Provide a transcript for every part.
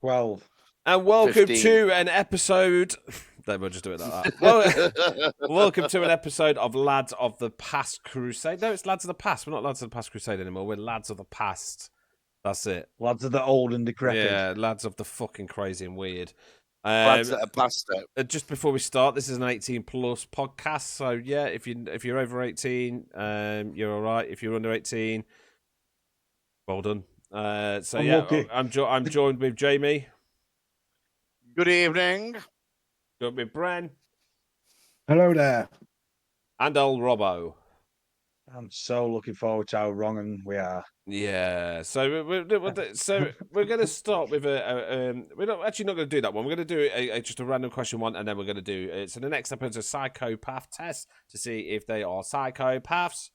12. And welcome 15. to an episode. Then we'll just do it like that. Welcome to an episode of Lads of the Past Crusade. No, it's Lads of the Past. We're not Lads of the Past Crusade anymore. We're Lads of the Past. That's it. Lads of the old and decrepit. Yeah, Lads of the fucking crazy and weird. Lads that are past it. Just before we start, this is an 18 plus podcast. So yeah, if you're over 18, you're all right. If you're under 18, well done. So I'm yeah, lucky. I'm joined with Jamie. Good evening. Joined with Bren. Hello there. And old Robbo. I'm so looking forward to how wrong we are. Yeah, so we're going to start with we're not going to do that one. We're going to do just a random question one, and then we're going to do so the next episode is a psychopath test to see if they are psychopaths.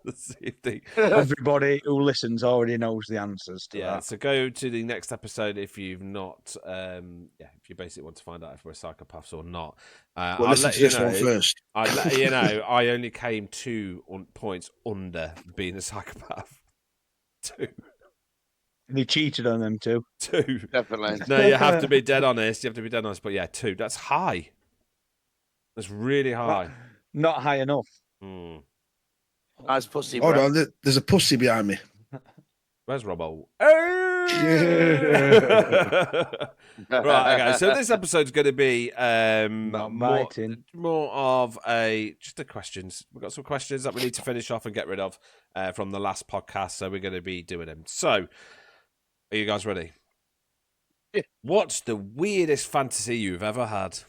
Let's see if they... Everybody who listens already knows the answers to that. So go to the next episode if you've not, if you basically want to find out if we're psychopaths or not. Well, listen to this one first. I let you know, I only came 2 points under being a psychopath. 2. And he cheated on them too. 2. Definitely. No, you have to be dead honest. But yeah, 2. That's high. That's really high. Not high enough. Nice pussy. Hold bro. on, there's a pussy behind me. Where's Robbo? Right, okay. So this episode's going to be more of just the questions. We've got some questions that we need to finish off and get rid of from the last podcast, so we're going to be doing them. So, are you guys ready? Yeah. What's the weirdest fantasy you've ever had?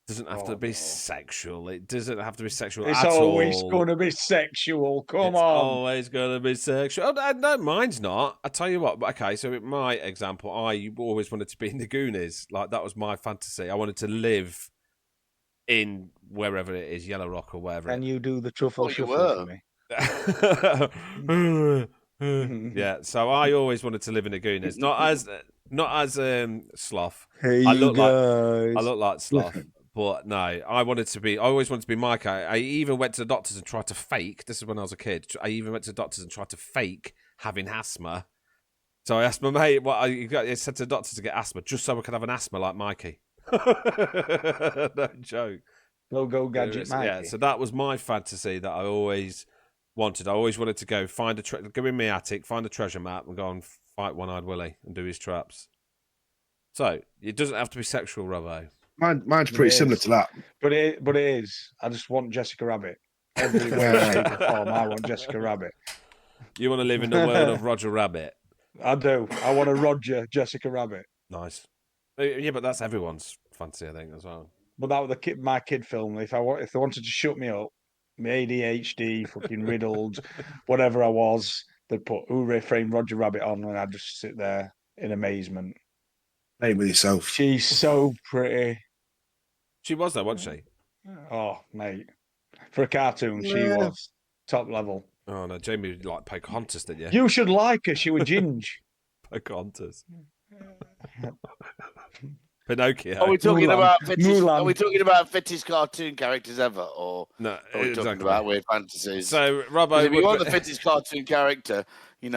Doesn't have to be sexual. It doesn't have to be sexual It's at all. always going to be sexual. Come It's on. always going to be sexual. Oh, no, mine's not. I tell you what. Okay, so my example, I always wanted to be in the Goonies. Like, that was my fantasy. I wanted to live in wherever it is, Yellow Rock or wherever. Can you do the truffle shuffle for me? Yeah, so I always wanted to live in the Goonies. Not as Sloth. Hey, I look guys. I look like Sloth. But no, I always wanted to be Mike. I even went to the doctors and tried to fake. This is when I was a kid. I even went to the doctors and tried to fake having asthma. So I asked my mate, I said to the doctor to get asthma, just so I could have an asthma like Mikey. No joke. Go gadget Mikey. Yeah, so that was my fantasy that I always wanted. I always wanted to go go in my attic, find a treasure map, and go and fight One-Eyed Willie and do his traps. So it doesn't have to be sexual, Robbo. Mine's pretty similar to that. But it is. I just want Jessica Rabbit. Everywhere, shape, or form, I want Jessica Rabbit. You want to live in the world of Roger Rabbit? I do. I want a Roger Jessica Rabbit. Nice. Yeah, but that's everyone's fantasy, I think, as well. But that was my kid film. If they wanted to shut me up, my ADHD, fucking riddled, whatever I was, they'd put Hooray Frame Roger Rabbit on, and I'd just sit there in amazement. Hey, with yourself. She's so pretty. She was though, wasn't she? Oh, mate. For a cartoon, she was top level. Oh no, Jamie like Pocahontas, didn't you? You should like her. She was Ginge. Pocahontas. Pinocchio. Are we talking about Mulan. Are we talking about fittest cartoon characters ever, or No, are we talking about weird fantasies? So, 'Cause Robbo, if you want the fittest cartoon character, we've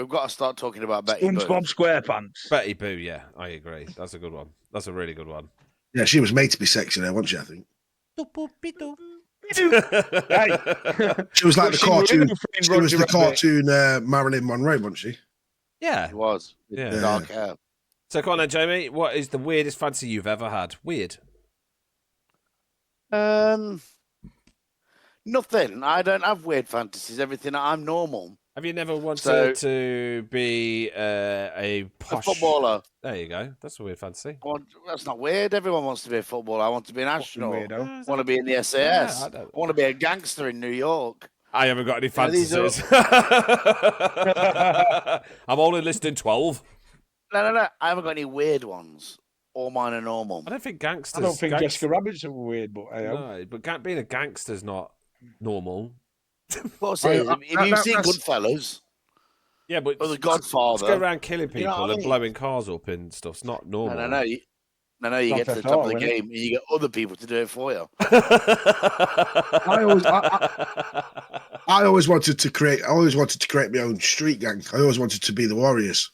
got to start talking about Betty Boo. SpongeBob SquarePants. Betty Boo, yeah, I agree. That's a good one. That's a really good one. Yeah, she was made to be sexy there, wasn't she, I think? Hey. She was like the cartoon. She was the Rabbit. cartoon Marilyn Monroe, wasn't she? Yeah. It was. Yeah. Dark hair. So, come on then, Jamie. What is the weirdest fantasy you've ever had? Weird. Nothing. I don't have weird fantasies. Everything. I'm normal. Have you never wanted to be a posh... A footballer. There you go. That's a weird fantasy. That's not weird. Everyone wants to be a footballer. I want to be an astronaut. Weirdo. I want to be in the SAS. Yeah, I want to be a gangster in New York. I haven't got any Yeah, these are- fantasies. I'm only listing 12. No. I haven't got any weird ones. All mine are normal. I don't think gangsters... I don't think Jessica Rabbit's a weird, but No, but being a gangster's not normal. Of course it is. If you've seen Goodfellas Yeah, but or The just Godfather, go around killing people You know what I and mean? blowing cars up and stuff. It's not normal. No. You get to the Theft top of Auto, the innit? game and you get other people to do it for you. I always wanted to create my own street gang. I always wanted to be the Warriors.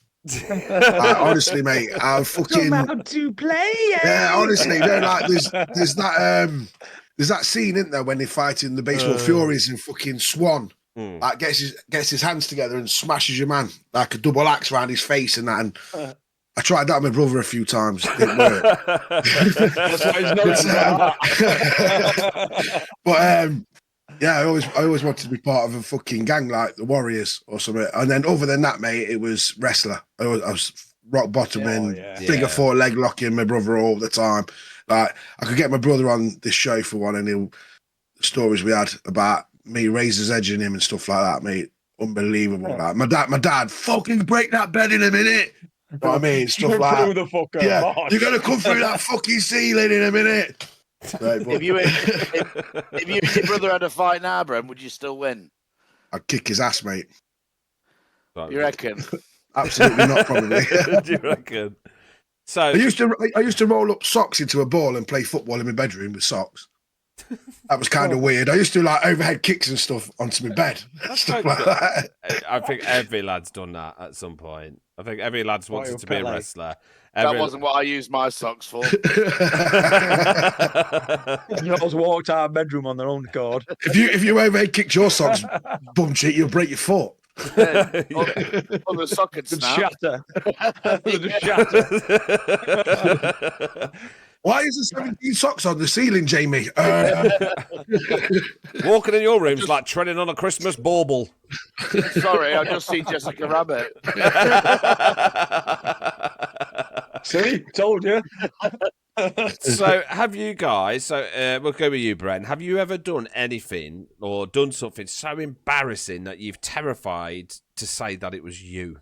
Honestly, mate, I fucking Come out to play. yeah. Honestly, no, like there's that scene, isn't there, when they're fighting the baseball furies and fucking Swan. Like gets his hands together and smashes your man like a double axe around his face and that. And I tried that with my brother a few times. It didn't work. That's why he's not. But yeah, I always wanted to be part of a fucking gang like the Warriors or something. And then other than that, mate, it was wrestler. I was rock bottoming, figure four leg locking my brother all the time. Like I could get my brother on this show for one, and the stories we had about me razor's edging him and stuff like that, mate. Unbelievable. Like my dad, fucking break that bed in a minute. You know what I mean? Stuff like that. Yeah, you're gonna come through that fucking ceiling in a minute. Right, If you and your brother had a fight now, Bren, would you still win? I'd kick his ass, mate. You reckon? Absolutely not, probably. Do you reckon? So I used to roll up socks into a ball and play football in my bedroom with socks. That was kind of weird. I used to like overhead kicks and stuff onto my bed. Stuff like that. I think every lad's done that at some point. I think every lad's wanted to be a wrestler. That wasn't what I used my socks for. You always walked out of bedroom on their own accord. If you overhead kicked your socks, bum cheek, you'll break your foot. On the socket snap. Shatter. Why is there 17 socks on the ceiling, Jamie? Walking in your room's like treading on a Christmas bauble. Sorry, I just see Jessica Rabbit. See, told you. So, have you guys? So, we'll go with you, Bren. Have you ever done anything or done something so embarrassing that you've terrified to say that it was you?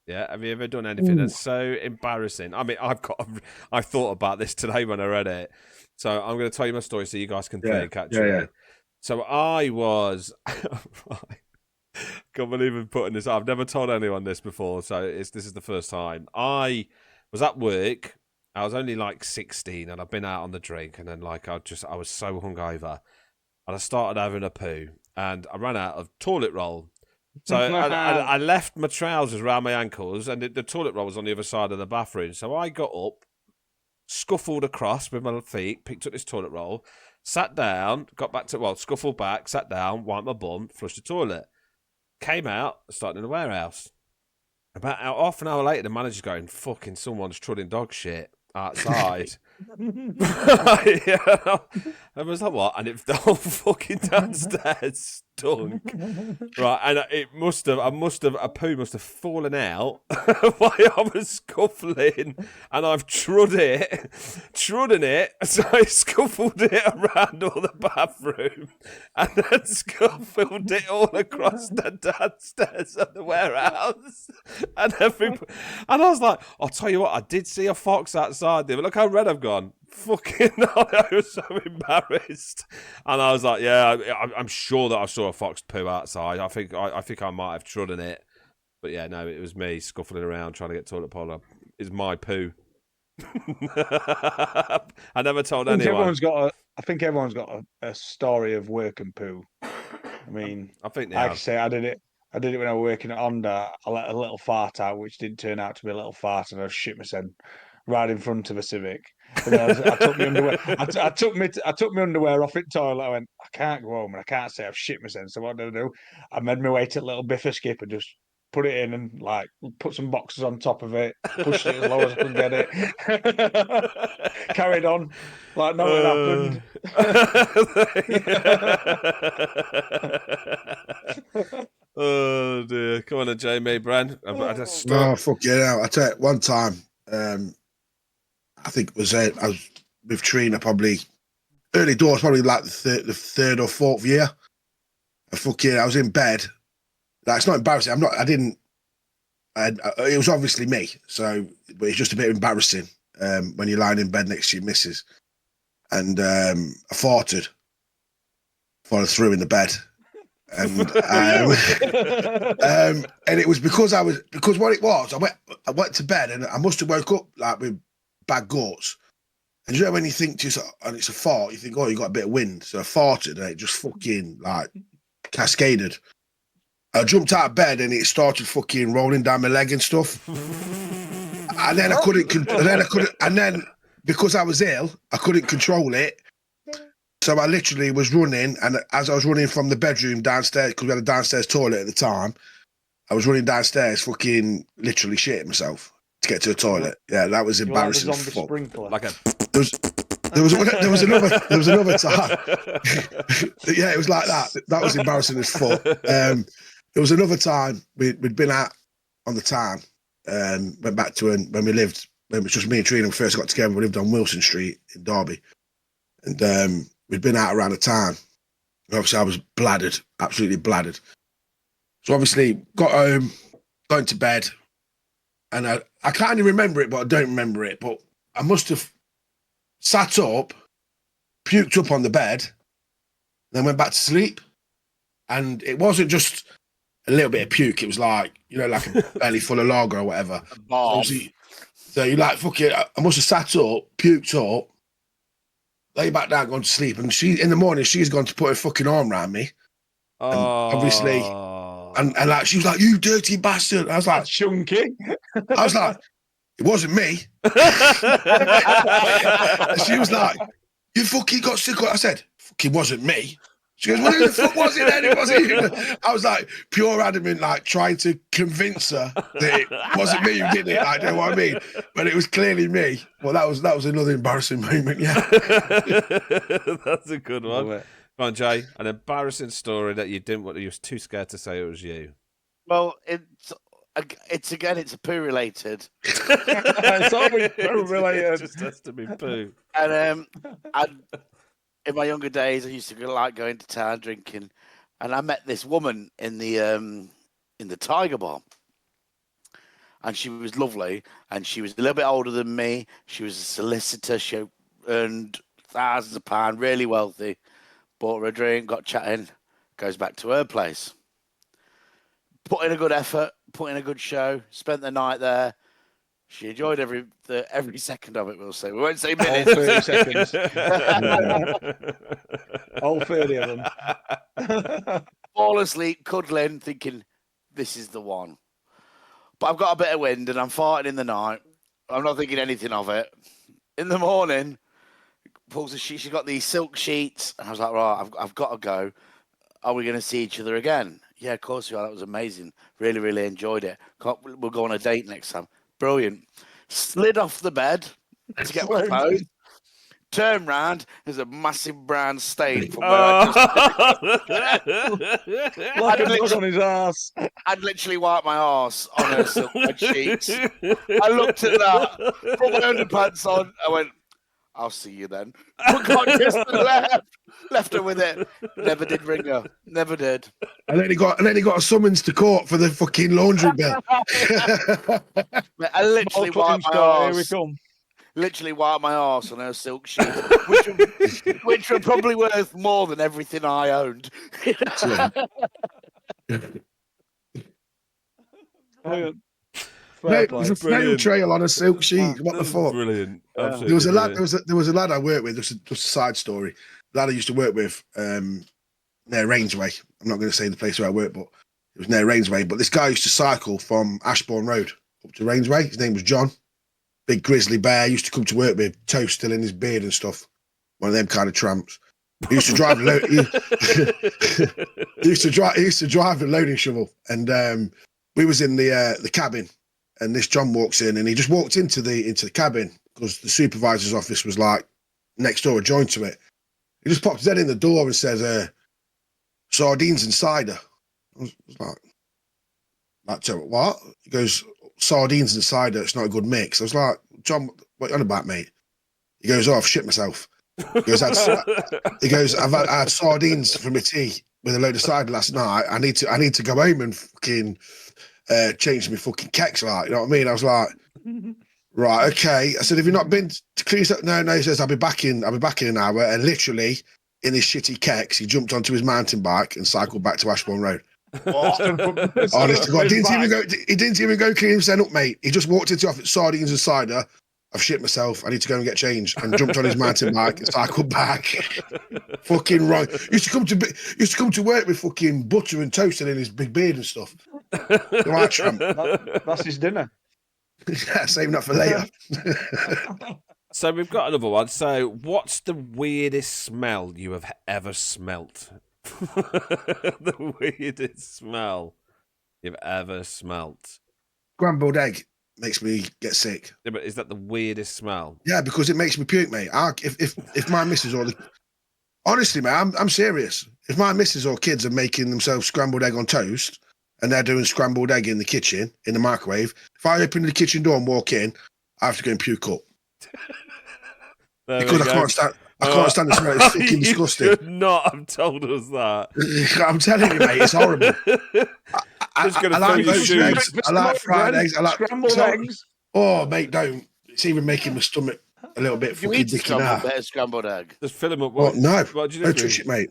Yeah, have you ever done anything that's so embarrassing? I mean, I thought about this today when I read it. So I'm going to tell you my story so you guys can think, actually. Yeah. So I was... Can't believe I'm putting this up. I've never told anyone this before, so this is the first time. I was at work. I was only like 16, and I've been out on the drink, and then like I was so hungover, and I started having a poo, and I ran out of toilet roll. So I left my trousers around my ankles, and the toilet roll was on the other side of the bathroom. So I got up, scuffled across with my feet, picked up this toilet roll, sat down, scuffled back, sat down, wiped my bum, flushed the toilet. Came out, started in the warehouse. About half an hour later, the manager's going, fucking someone's trotting dog shit outside. I was like, what? And the whole fucking downstairs stunk. Right, and a poo must have fallen out while I was scuffling, and I've trodden it, so I scuffled it around all the bathroom, and then scuffled it all across the downstairs of the warehouse, and I was like, I'll tell you what, I did see a fox outside there, but look how red I've gone. Fucking hell, I was so embarrassed, and I was like, "Yeah, I'm sure that I saw a fox poo outside. I think I might have trodden it, but yeah, no, it was me scuffling around trying to get toilet roll up. It's my poo." I never told anyone. I think everyone's got a story of work and poo. I mean, I think like I say, I did it when I was working at Honda. I let a little fart out, which didn't turn out to be a little fart, and I shit myself right in front of a Civic. I took my underwear. I took my underwear off it toilet. I went, I can't go home and I can't say I've shit myself. So what did I do? I made my way to a little biffer skip and just put it in and like put some boxes on top of it, pushed it as low as I could get it. Carried on like nothing happened. Oh dear! Come on, Jamie, Bren. Fuck yeah! I tell you, one time. I think it was I was with Trina probably early doors, probably like the third or fourth year. I was in bed. Like, it's not embarrassing. It was obviously me. So, but it's just a bit embarrassing when you're lying in bed next to your missus. And I farted through in the bed. And and it was because what it was, I went to bed and I must have woke up like with bad guts. And you know when you think to yourself, and it's a fart, you think, oh, you got a bit of wind. So I farted and it just fucking like cascaded. I jumped out of bed and it started fucking rolling down my leg and stuff. And then I couldn't, and then because I was ill, I couldn't control it. So I literally was running, and as I was running from the bedroom downstairs, because we had a downstairs toilet at the time, I was running downstairs, fucking literally shitting myself to get to the toilet. Yeah, that was embarrassing. Like the zombie sprinkler. Like a. There was another time. Yeah, it was like that. That was embarrassing as fuck. There was another time we'd been out on the town, went back to when we lived. When it was just me and Trina when we first got together. We lived on Wilson Street in Derby, and we'd been out around the town. Obviously, I was bladdered, absolutely bladdered. So obviously, got home, going to bed, and I kind of remember it, but I don't remember it. But I must have sat up, puked up on the bed, then went back to sleep. And it wasn't just a little bit of puke. It was like, you know, like a belly full of lager or whatever. So you like, fuck it. I must have sat up, puked up, lay back down, gone to sleep. And in the morning, she's gone to put her fucking arm around me. And obviously, and like, she was like, you dirty bastard. I was like, chunky. I was like, it wasn't me. And she was like, you fucking got sick. I said, fucking wasn't me. She goes, well, who the fuck was it then? It wasn't you. I was like, pure adamant, like trying to convince her that it wasn't me who did it. Like, you know what I mean? But it was clearly me. Well, that was another embarrassing moment, yeah. That's a good one. Come on, Jay. An embarrassing story that you you were too scared to say it was you. Well, it's a poo related. It's always poo related. It just has to be poo. And in my younger days, I used to like going to town drinking, and I met this woman in the Tiger Bar, and she was lovely, and she was a little bit older than me. She was a solicitor. She earned thousands of pounds, really wealthy. Bought her a drink, got chatting, goes back to her place. Put in a good effort, put in a good show, spent the night there. She enjoyed every second of it, we'll say. We won't say minutes. All 30 seconds. All 30 of them. Fall asleep, cuddling, thinking, this is the one. But I've got a bit of wind and I'm farting in the night. I'm not thinking anything of it. In the morning, pulls a sheet. She's got these silk sheets. And I was like, right, I've got to go. Are we going to see each other again? Yeah, of course we are. That was amazing. Really, really enjoyed it. We'll go on a date next time. Brilliant. Slid off the bed to get my phone. Turn round. There's a massive brown stain from where I just... Like a look on his ass. I'd literally wiped my arse on her silk bed sheets. I looked at that, put my underpants on. I went, I'll see you then. But got just left her with it. Never did ring her. Never did. And then he got a summons to court for the fucking laundry bill. I literally wiped my arse. Here we come. Literally wiped my arse on her silk sheet, which were probably worth more than everything I owned. Mate, there's a snail trail on a silk sheet. What the fuck? Brilliant. There was a lad. There was a lad I worked with. Just a side story. The lad I used to work with near Rainsway. I'm not going to say the place where I worked, but it was near Rainsway. But this guy used to cycle from Ashbourne Road up to Rainsway. His name was John. Big grizzly bear. Used to come to work with toast still in his beard and stuff. One of them kind of tramps. He used to drive he used to drive a loading shovel, and we was in the cabin. And this John walks in, and he just walked into the cabin because the supervisor's office was like next door, adjoined to it. He just popped his head in the door and says, "Sardines and cider." I was like, what? He goes, "Sardines and cider. It's not a good mix." I was like, "John, what are you on about, mate?" He goes, "Oh, I've shit myself." He goes, "I've had sardines for my tea with a load of cider last night. I need to go home and fucking." Changed my fucking keks, like, you know what I mean? I was like, right, okay. I said, have you not been to clean stuff? No, he says, I'll be back in an hour. And literally, in his shitty keks, he jumped onto his mountain bike and cycled back to Ashbourne Road. Honest to God, he didn't even go clean himself up, mate. He just walked into the office, sardines and cider, I've shit myself. I need to go and get changed. And jumped on his mountain bike and cycled back. Fucking wrong. Used to come to work with fucking butter and toast and in his big beard and stuff. Right, tramp. That's his dinner. Yeah, save that for later. So we've got another one. So what's the weirdest smell you have ever smelt? The weirdest smell you've ever smelt. Scrambled egg makes me get sick. Yeah, but is that the weirdest smell? Yeah, because it makes me puke, mate. If my missus or honestly, mate, I'm serious. If my missus or kids are making themselves scrambled egg on toast and they're doing scrambled egg in the kitchen, in the microwave, if I open the kitchen door and walk in, I have to go and puke up. Because I can't stand the smell. It's fucking disgusting. You should not have told us that. I'm telling you, mate, it's horrible. I like those eggs. I like fried eggs. I like scrambled eggs. Oh, mate, don't. It's even making my stomach a little bit fucking dicky now. Scrambled egg. Just fill them up. No, what do you do? Don't touch it, mate.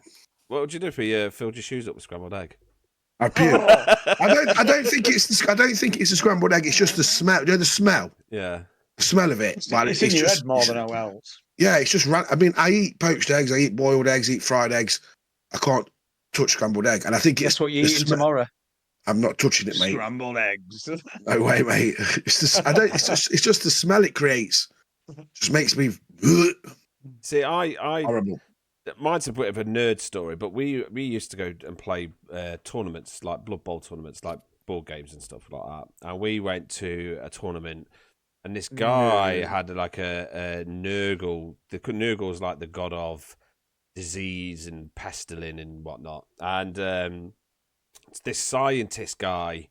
What would you do if you filled your shoes up with scrambled egg? I puke. I don't think it's a scrambled egg. It's just the smell. You know the smell. Yeah. The smell of it. It's in your head more than all else. Yeah, it's just. I mean, I eat poached eggs. I eat boiled eggs. Eat fried eggs. I can't touch scrambled egg, and I think Guess what you're eating tomorrow? I'm not touching it, mate. Scrambled eggs. No way, mate. It's just. It's just the smell it creates. Just makes me. See, I horrible. Mine's a bit of a nerd story, but we used to go and play tournaments, like Blood Bowl tournaments, like board games and stuff like that. And we went to a tournament, and this guy had like a Nurgle. The Nurgle is like the god of disease and pestilence and whatnot. And this scientist guy,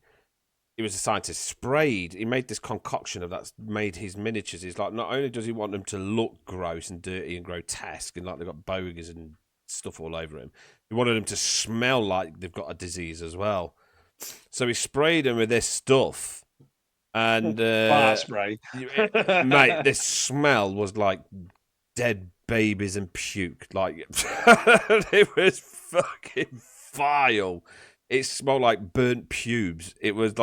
he was a scientist, he made this concoction of that, made his miniatures. He's like, not only does he want them to look gross and dirty and grotesque and like they've got bogies and stuff all over him, he wanted them to smell like they've got a disease as well. So he sprayed them with this stuff. And fart spray. Mate, this smell was like dead babies and puke. Like it was fucking vile. It smelled like burnt pubes. It was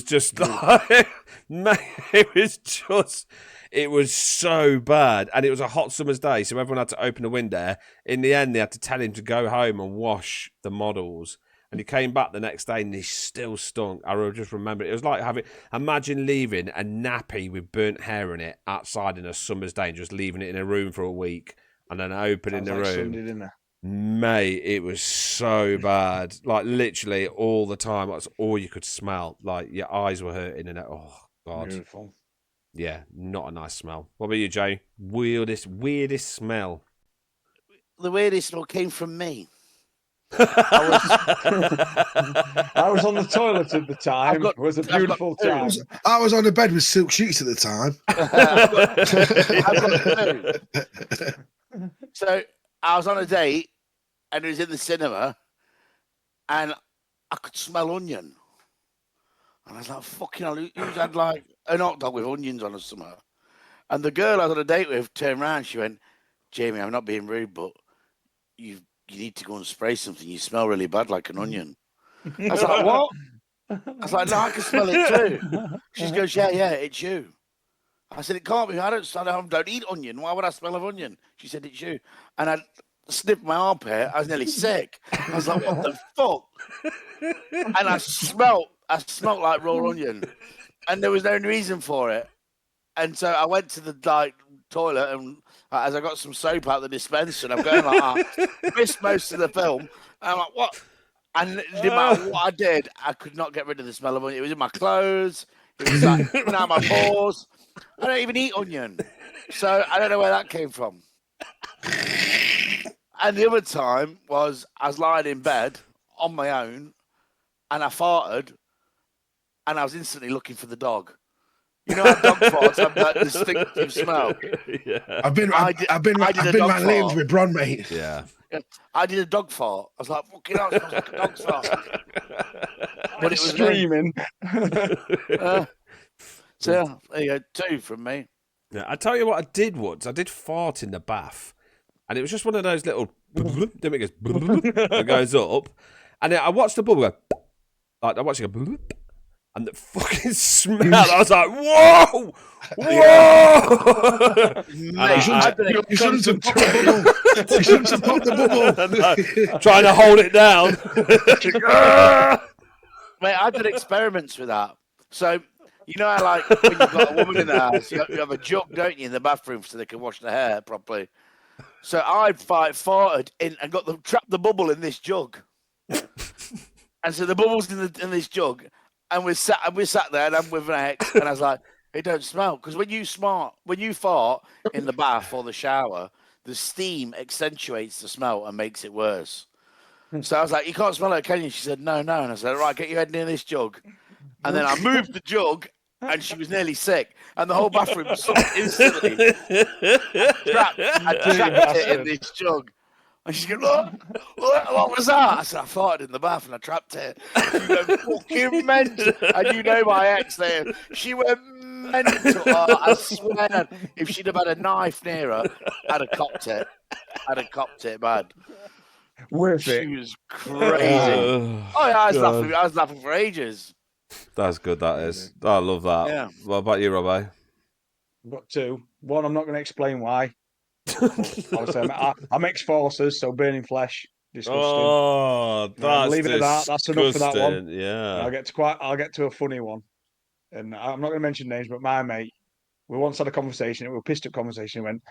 just like, mate, it was so bad. And it was a hot summer's day, so everyone had to open a window. In the end, they had to tell him to go home and wash the models. And he came back the next day and he still stunk. I just remember it. It was like imagine leaving a nappy with burnt hair in it outside in a summer's day and just leaving it in a room for a week and then opening the room. Sunday dinner. Mate, it was so bad. Like literally all the time. That's all you could smell. Like your eyes were hurting and oh god. Beautiful. Yeah, not a nice smell. What about you, Jay? Weirdest smell. The weirdest smell came from me. I was on the toilet at the time. It was a beautiful time. I was on the bed with silk sheets at the time. I've got two. So I was on a date and it was in the cinema and I could smell onion. And I was like, fucking hell, who's had like an hot dog with onions on or something? And the girl I was on a date with turned around, she went, Jamie, I'm not being rude, but you need to go and spray something. You smell really bad like an onion. I was like, what? I was like, no, I can smell it too. She goes, yeah, it's you. I said, it can't be. I don't eat onion. Why would I smell of onion? She said, it's you. And I sniffed my armpit. I was nearly sick. I was like, what the fuck? And I smelt like raw onion. And there was no reason for it. And so I went to the toilet and as I got some soap out of the dispenser, and I'm going like that. Missed most of the film. And I'm like, what? And it didn't matter what I did, I could not get rid of the smell of onion. It was in my clothes. It was like coming out my pores. I don't even eat onion. So I don't know where that came from. And the other time was I was lying in bed on my own and I farted and I was instantly looking for the dog. You know how dog farts have that distinctive smell? Yeah. I've been around lanes with Bron, mate. Yeah. I did a dog fart. I was like, fucking hell, it smells like a dog's fart. But it was screaming. So there you go, 2 from me. Yeah, I tell you what I did once. I did fart in the bath. And it was just one of those little then it goes that goes up. And then I watched the bubble go like I watched it go And the fucking smell, I was like, whoa! Whoa! You shouldn't have popped the bubble. Trying to hold it down. Mate, I did experiments with that. So, you know how, like, when you've got a woman in the house, you have a jug, don't you, in the bathroom so they can wash their hair properly. So I farted in and trapped the bubble in this jug. And so the bubble's in this jug. And we sat there, and I'm with my ex, and I was like, "It don't smell," because when you fart in the bath or the shower, the steam accentuates the smell and makes it worse. So I was like, "You can't smell it, can you?" She said, "No, no." And I said, "Right, get your head near this jug." And then I moved the jug, and she was nearly sick, and the whole bathroom sunk instantly. I trapped it in this jug. And she's going, what was that? I said, I farted in the bath and I trapped it. She went fucking mental. And you know my ex there. She went mental. I swear, if she'd have had a knife near her, I'd have copped it. Man. She was crazy. I was laughing for ages. That's good, that is. I love that. Yeah. What about you, Robbo? I've got two. One, I'm not going to explain why. Obviously, I'm ex-forces, so burning flesh, disgusting. Oh, that's leave it at that. That's enough for that one. Yeah. I'll get to a funny one, and I'm not going to mention names, but my mate, we once had a conversation. It was a pissed up conversation. He went,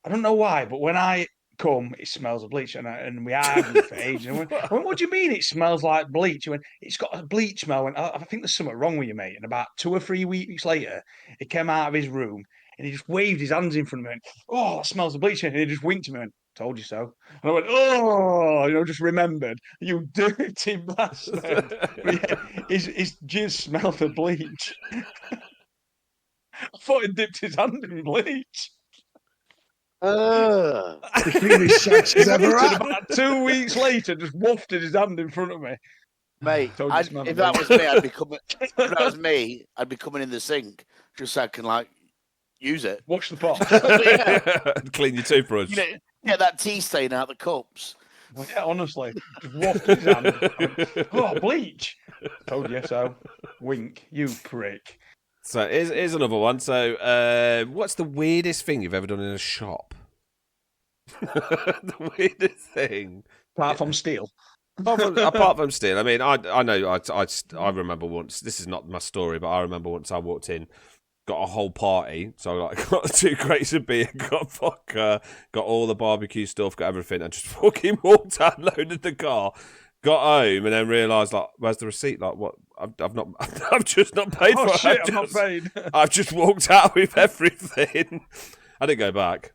I don't know why, but when I come, it smells of bleach, and we argued for ages. And I went, what do you mean it smells like bleach? He went, it's got a bleach smell. And I think there's something wrong with you, mate. And about 2 or 3 weeks later, he came out of his room. And he just waved his hands in front of me and went, oh, that smells of bleach. And he just winked at me and went, told you so. And I went, oh, just remembered. You dirty bastard. Yeah, his jizz smelled of bleach. I thought he dipped his hand in bleach. The cleanest shag she's ever had. About 2 weeks later, just wafted his hand in front of me. Mate, if that was me, I'd be coming. If that was me, I'd be coming in the sink just so I can use it. Wash the pot. Clean your toothbrush. Get that tea stain out the cups. Well, yeah, honestly, just wafted his hand. Oh, bleach. Told you so. Wink, you prick. So here's another one. So, what's the weirdest thing you've ever done in a shop? The weirdest thing, apart from steal. Apart from steal, I mean, I know. I remember once. This is not my story, but I remember once I walked in, got a whole party. So I got 2 crates of beer, got vodka, got all the barbecue stuff, got everything, and just fucking walked out, loaded the car. Got home and then realised, where's the receipt? What? I've just not paid for it. Shit, I'm not paid. I've just walked out with everything. I didn't go back.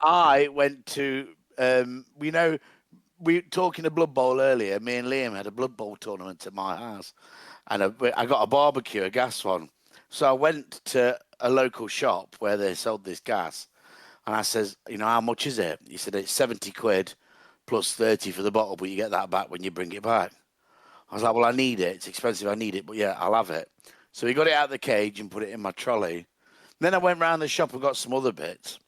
I went to, we were talking a Blood Bowl earlier. Me and Liam had a Blood Bowl tournament at my house, and I got a barbecue, a gas one. So I went to a local shop where they sold this gas, and I says, how much is it? He said, it's 70 quid. Plus 30 for the bottle, but you get that back when you bring it back. I was like, well, I need it. It's expensive. I need it, but yeah, I'll have it. So he got it out of the cage and put it in my trolley. Then I went round the shop and got some other bits.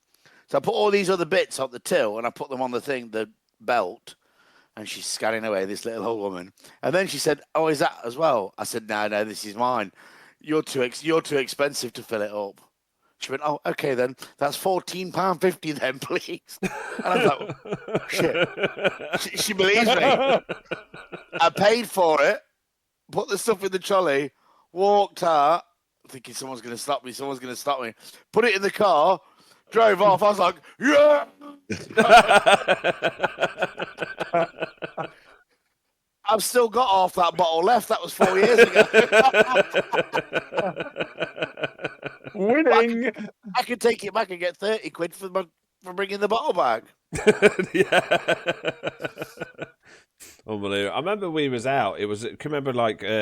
So I put all these other bits on the till and I put them on the belt. And she's scanning away, this little old woman. And then she said, oh, is that as well? I said, no, this is mine. You're too expensive to fill it up. She went, oh, okay then. That's £14.50 then, please. And I was like, shit. She believes me. I paid for it, put the stuff in the trolley, walked out, thinking someone's going to stop me. Put it in the car, drove off. I was like, yeah. I've still got half that bottle left. That was 4 years ago. Winning. I could take it back and get 30 quid for bringing the bottle back. Yeah. Unbelievable. I remember we was out. Can you remember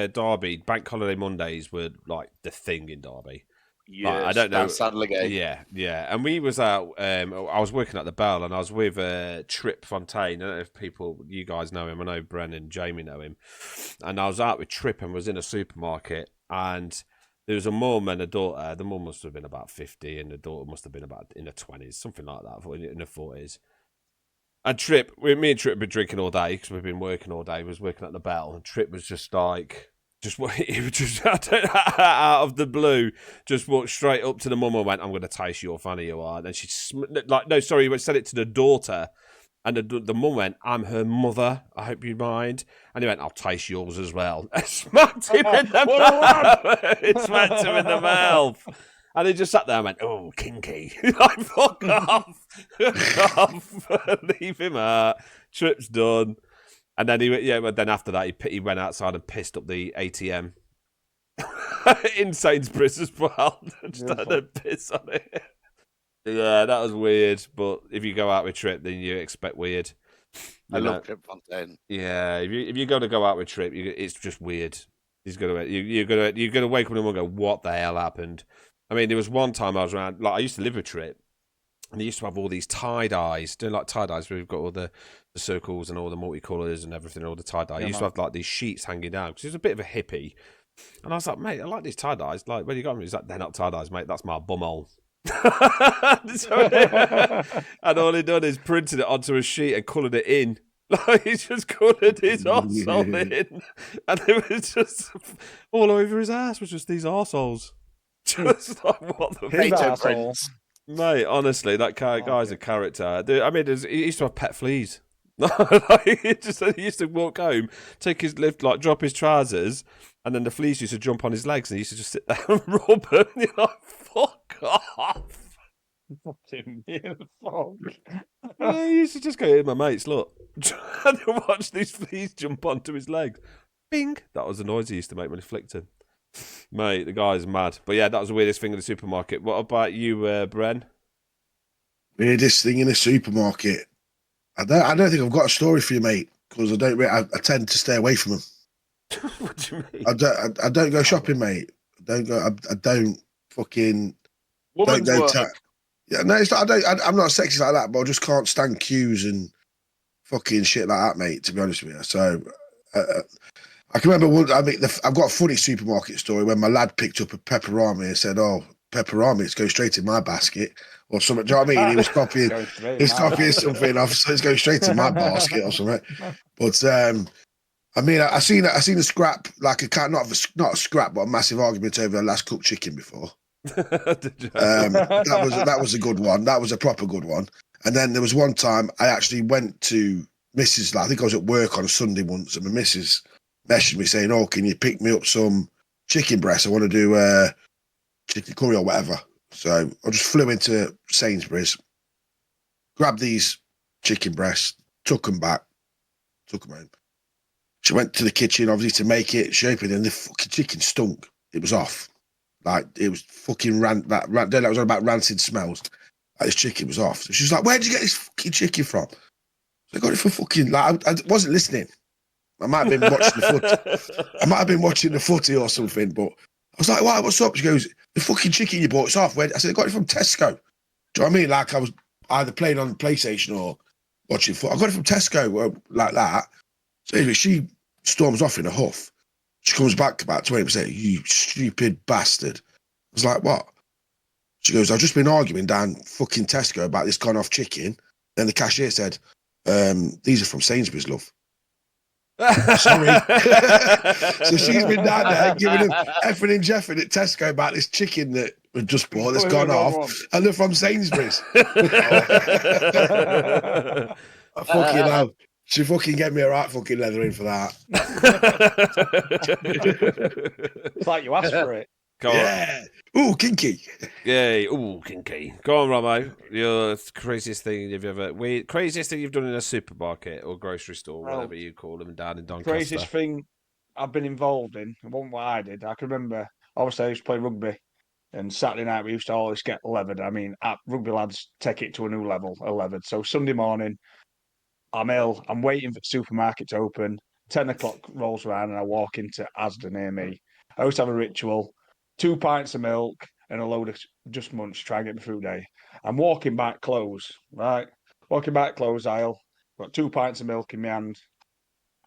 Derby, Bank Holiday Mondays were like the thing in Derby. Yeah, I don't know. Sandlergate. Yeah. And we was out. I was working at the Bell, and I was with Trip Fontaine. I don't know if you guys know him. I know Brennan and Jamie know him. And I was out with Trip and was in a supermarket, and there was a mum and a daughter. The mum must have been about 50, and the daughter must have been about in her 20s, something like that, in her 40s. And me and Trip had been drinking all day because we've been working all day. We was working at the Bell, and Trip was just like, He was just out of the blue, just walked straight up to the mum and went, "I'm going to taste your fanny, you are." And then she he said it to the daughter, and the mum went, "I'm her mother. I hope you mind." And he went, "I'll taste yours as well." And smacked him in the mouth. It smacked him in the mouth. And he just sat there and went, "Oh, kinky." Like, fuck off. Fuck off. Leave him out. Trip's done. And then but then after that, he went outside and pissed up the ATM in Sainsbury's as well. Just had a piss on it. Yeah, that was weird. But if you go out with Trip, then you expect weird. I love Trip Fontaine. Yeah, if you're going to go out with Trip, it's just weird. You're gonna wake up and go, "What the hell happened?" I mean, there was one time I was around. Like, I used to live with Trip, and they used to have all these tie-dyes. Doing like tie-dyes where we've got all the circles and all the multicolours and everything, all the tie-dye. I used to have like these sheets hanging down because he was a bit of a hippie. And I was like, "Mate, I like these tie-dyes. Like, where you got them?" He's like, "They're not tie-dyes, mate. That's my bumhole." And all he done is printed it onto a sheet and coloured it in. Like, he just coloured his arsehole in. And it was just all over his ass was just these arseholes. Just like, what the fuck? Mate, honestly, that guy's a character. Dude, I mean, he used to have pet fleas. He used to walk home, take his lift, like drop his trousers, and then the fleas used to jump on his legs, and he used to just sit there and rub them. And you're like, fuck off. Yeah, he used to just go, "Here, my mates, look." And watch these fleas jump onto his legs. Bing! That was the noise he used to make when he flicked him. Mate, the guy's mad. But yeah, that was the weirdest thing in the supermarket. What about you, Bren? Weirdest thing in a supermarket. I don't think I've got a story for you, mate, because I tend to stay away from them. What do you mean? I don't go shopping, mate. I don't fucking. Woman's don't work. Yeah, no, it's not, I'm not sexist like that, but I just can't stand queues and fucking shit like that, mate. To be honest with you, so I can remember one. I mean, I've got a funny supermarket story when my lad picked up a pepperami and said, "Oh, pepperami, it's going straight in my basket," or something. Do you know what I mean? He was copying, something off, so it's going straight in my basket or something. But I mean, I seen a scrap, like not a scrap, but a massive argument over a last cooked chicken before. That was a good one. That was a proper good one. And then there was one time I actually went to Mrs. I think I was at work on a Sunday once, and my missus messaged me saying, "Oh, can you pick me up some chicken breast? I want to do chicken curry or whatever." So I just flew into Sainsbury's, grabbed these chicken breasts, took them home. She went to the kitchen, obviously, to make it. She opened it, and the fucking chicken stunk. It was off. Like, it was fucking that was all about rancid smells. Like, this chicken was off. So she was like, "Where'd you get this fucking chicken from?" So I got it from fucking, like, I wasn't listening. I might have been watching the footy or something, but I was like, "Why, what's up?" She goes, "The fucking chicken you bought, it's off." I said, "I got it from Tesco." Do you know what I mean? Like, I was either playing on the PlayStation or watching foot. I got it from Tesco, like that. So anyway, she storms off in a huff. She comes back about 20%. "You stupid bastard." I was like, "What?" She goes, "I've just been arguing down fucking Tesco about this gone off chicken." Then the cashier said, "These are from Sainsbury's, love." Sorry. So she's been down there giving him effing and jeffing at Tesco about this chicken that we just bought that's gone off, and they're from Sainsbury's. Fucking hell. She fucking gave me a right fucking leather in for that. It's like you asked for it. Go yeah. Ooh, kinky. Yay. Ooh, kinky. Go on, Romo. Your craziest thing you've done in a supermarket or grocery store, whatever you call them, down in Doncaster. Craziest thing I've been involved in. It wasn't what I did. I can remember, obviously, I used to play rugby, and Saturday night we used to always get levered. I mean, rugby lads take it to a new level, levered. So Sunday morning, I'm ill. I'm waiting for the supermarket to open. 10 o'clock rolls around, and I walk into Asda near me. I used to have a ritual: 2 pints of milk and a load of Just Munch to try and get me through the day. I'm walking back close, right? Walking back close aisle. Got 2 pints of milk in my hand.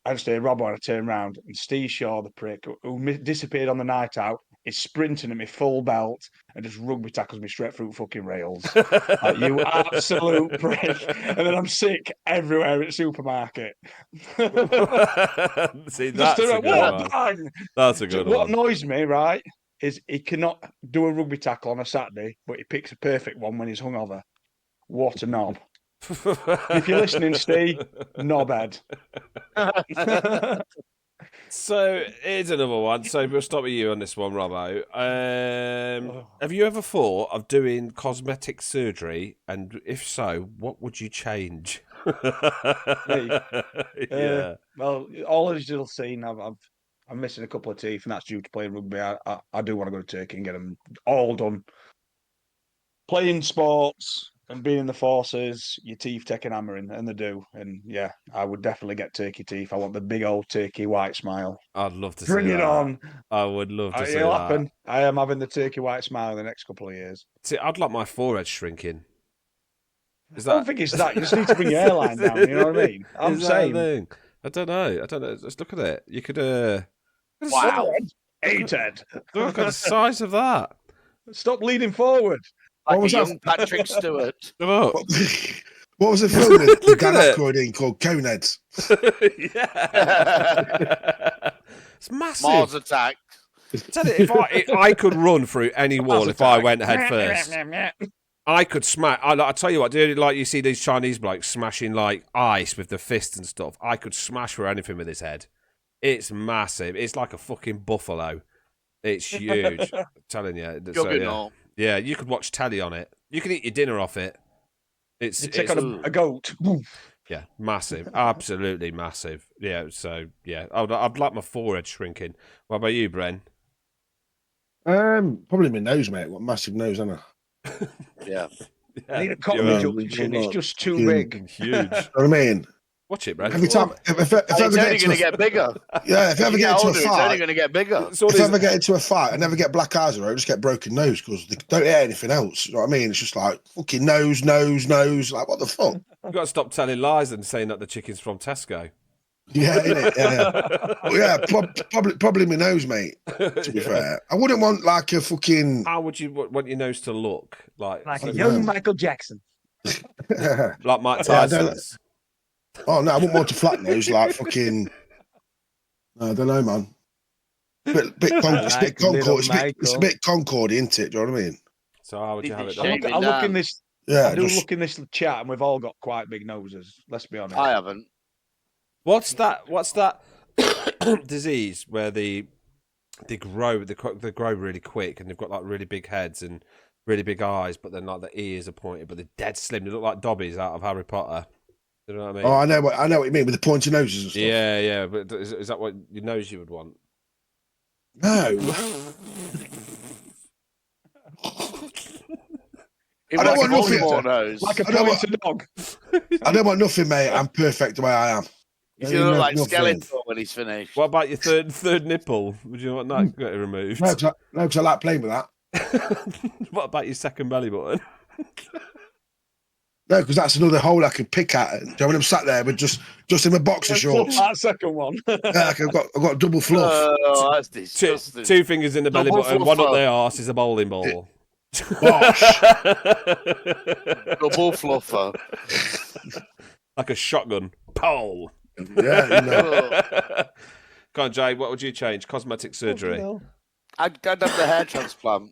I just hear Rob when I turn around, and Steve Shaw, the prick, who disappeared on the night out, is sprinting at me full belt and just rugby tackles me straight through fucking rails. Like, you absolute prick. And then I'm sick everywhere at the supermarket. See, Just that's a good what? one. Bang! That's a good What one. annoys me, right, is he cannot do a rugby tackle on a Saturday, but he picks a perfect one when he's hungover. What a knob. If you're listening, Steve, knobhead. So here's another one. So we'll start with you on this one, Robbo. Have you ever thought of doing cosmetic surgery? And if so, what would you change? Yeah. Well, all of you'll seen, I'm missing a couple of teeth, and that's due to playing rugby. I do want to go to Turkey and get them all done. Playing sports and being in the forces, your teeth take an hammering, and they do. And yeah, I would definitely get turkey teeth. I want the big old turkey white smile. I'd love to Bring see it that. on. I would love to see It'll that. happen. I am having the turkey white smile in the next couple of years. See, I'd like my forehead shrinking. Is I don't think it's that. You just need to bring your hairline down. You know what I mean? I'm Is that saying. a thing? I don't know. Just look at it. You could. Wow. Hated. Look at the size of that. Stop leaning forward. Like What was a that? young Patrick Stewart. Look. What was the film that Look Dan at it. Aykroyd in called Coneheads? Yeah. It's massive. Mars Attack. Tell you, if I could run through any wall if I went head first. I could smash. I tell you what, like you see these Chinese blokes smashing like ice with the fists and stuff. I could smash through anything with his head. It's massive. It's like a fucking buffalo. It's huge. I'm telling you. Yeah, you could watch telly on it. You could eat your dinner off it. It's on a goat. Yeah, massive. Absolutely massive. Yeah, so yeah, I'd like my forehead shrinking. What about you, Bren? Probably my nose, mate. Got a massive nose, haven't I? Yeah. I need a cotton junction. It's just too big. Huge. You know what I mean? Watch it, Bren. Every time, if I It's ever only get going into to a, get bigger. yeah, if I ever You get into a older, it's only fight, going to get bigger. if I ever get into a fight, I never get black eyes or I just get broken nose because they don't hear anything else. You know what I mean? It's just like fucking nose. Like what the fuck? You've got to stop telling lies and saying that the chicken's from Tesco. Yeah, innit? Yeah. But yeah, probably my nose, mate. To be fair, I wouldn't want like a fucking. How would you want your nose to look? Like a young Michael Jackson. like Mike Yeah, Tyson's? Oh no, I wouldn't want a flat nose like fucking. I don't know, man. It's a bit Concord. It's a bit Concord, isn't it? Do you know what I mean? So how would you have it? I look in this. Yeah, I do look in this chat, and we've all got quite big noses. Let's be honest. I haven't. What's that disease where they grow really quick and they've got like really big heads and really big eyes, but then like the ears are pointed, but they're dead slim. They look like Dobbies out of Harry Potter. You know what I mean? Oh, I know what you mean with the pointy noses and stuff. Yeah. But is that what your nose you would want? No. I don't want nothing more nose. like a pointed dog. I don't want nothing, mate. I'm perfect the way I am. He's going to look like Skeletor when he's finished. What about your third nipple? Would you want that get removed? No, because I like playing with that. What about your second belly button? No, because that's another hole I could pick at. You know, when I'm sat there with just in my boxer shorts. That second one. Yeah, I've got double fluff. Oh, that's disgusting. Two fingers in the belly Double button, one up fluffer. their arse is a bowling ball. Bosh. Double fluffer. Like a shotgun. Pole. Yeah, you know. Come on, Jay, what would you change? Cosmetic surgery. I'd have the hair transplant.